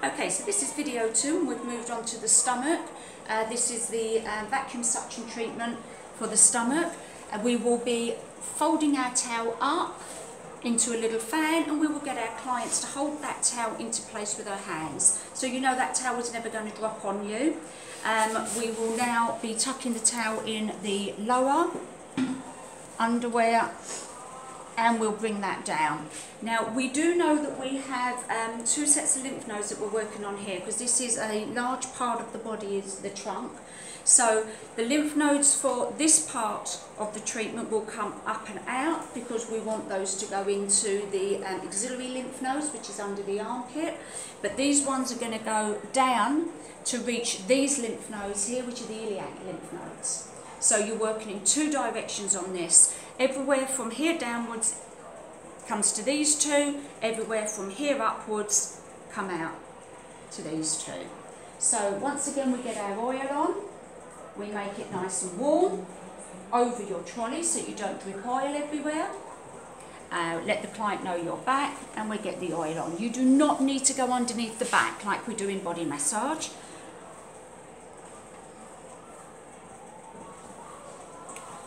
Okay, so this is video 2 and we've moved on to the stomach. This is the vacuum suction treatment for the stomach. We will be folding our towel up into a little fan and we will get our clients to hold that towel into place with their hands. So you know that towel is never going to drop on you. We will now be tucking the towel in the lower underwear and we'll bring that down. Now we do know that we have 2 sets of lymph nodes that we're working on here, because this is a large part of the body, is the trunk. So the lymph nodes for this part of the treatment will come up and out, because we want those to go into the axillary lymph nodes, which is under the armpit. But these ones are going to go down to reach these lymph nodes here, which are the iliac lymph nodes. So you're working in 2 directions on this. Everywhere from here downwards comes to these 2, everywhere from here upwards come out to these 2. So once again we get our oil on, we make it nice and warm over your trolley so you don't drip oil everywhere. Let the client know you're back and we get the oil on. You do not need to go underneath the back like we do in body massage.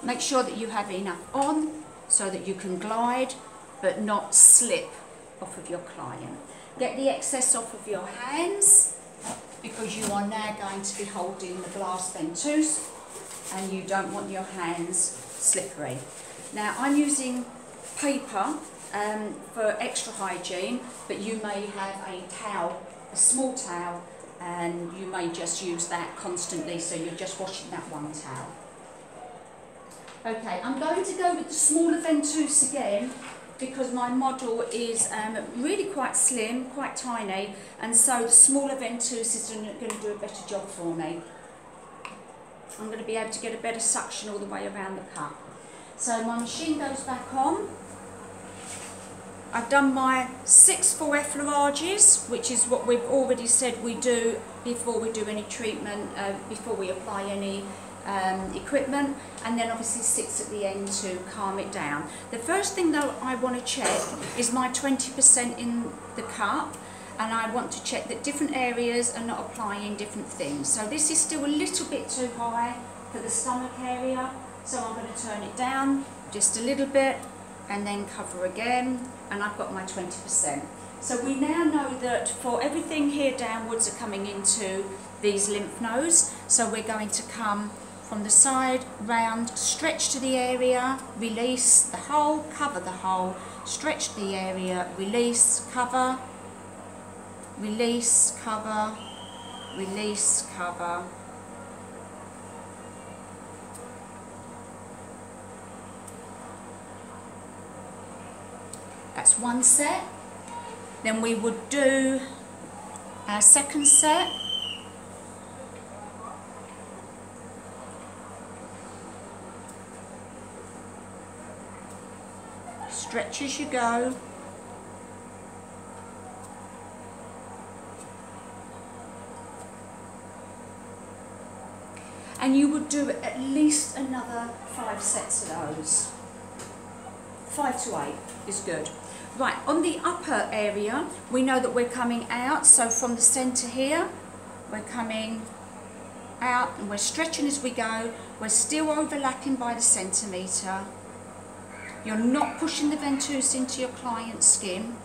Make sure that you have enough on so that you can glide but not slip off of your client. Get the excess off of your hands, because you are now going to be holding the glass ventouse and you don't want your hands slippery. Now I'm using paper for extra hygiene, but you may have a towel, a small towel, and you may just use that constantly, so you're just washing that one towel. Okay, I'm going to go with the smaller ventouse again, because my model is really quite slim, quite tiny, and so the smaller ventouse is going to do a better job for me. I'm going to be able to get a better suction all the way around the cup. So my machine goes back on. I've done my 6 full effleurages, which is what we've already said we do before we do any treatment, before we apply any equipment, and then obviously 6 at the end to calm it down. The first thing though I want to check is my 20% in the cup, and I want to check that different areas are not applying different things. So this is still a little bit too high for the stomach area, so I'm going to turn it down just a little bit and then cover again, and I've got my 20%. So we now know that for everything here downwards are coming into these lymph nodes, so we're going to come from the side round, stretch to the area, release the hole, cover the hole, stretch the area, release, cover, release, cover, release, cover. That's one set. Then we would do our second set. Stretch as you go. And you would do at least another 5 sets of those. 5 to 8 is good. Right, on the upper area, we know that we're coming out, so from the centre here, we're coming out and we're stretching as we go. We're still overlapping by the centimetre. You're not pushing the ventouse into your client's skin.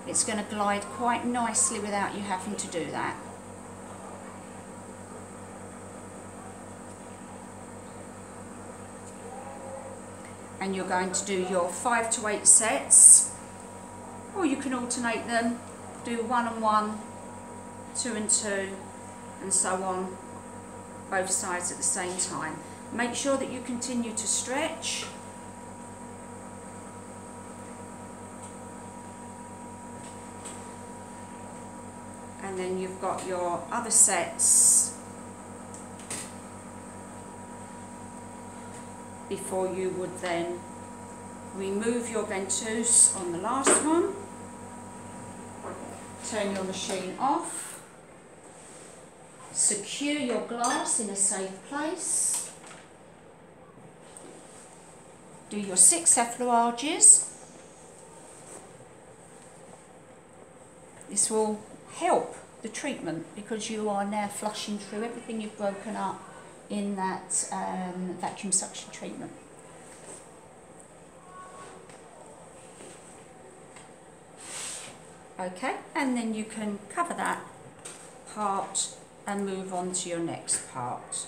It's going to glide quite nicely without you having to do that. And you're going to do your 5 to 8 sets, or you can alternate them, do 1 and 1, 2 and 2, and so on, both sides at the same time. Make sure that you continue to stretch. And then you've got your other sets before you would then remove your ventouse on the last one. Turn your machine off. Secure your glass in a safe place. Do your 6 effleurages. This will help the treatment because you are now flushing through everything you've broken up in that vacuum suction treatment. Okay, and then you can cover that part and move on to your next part.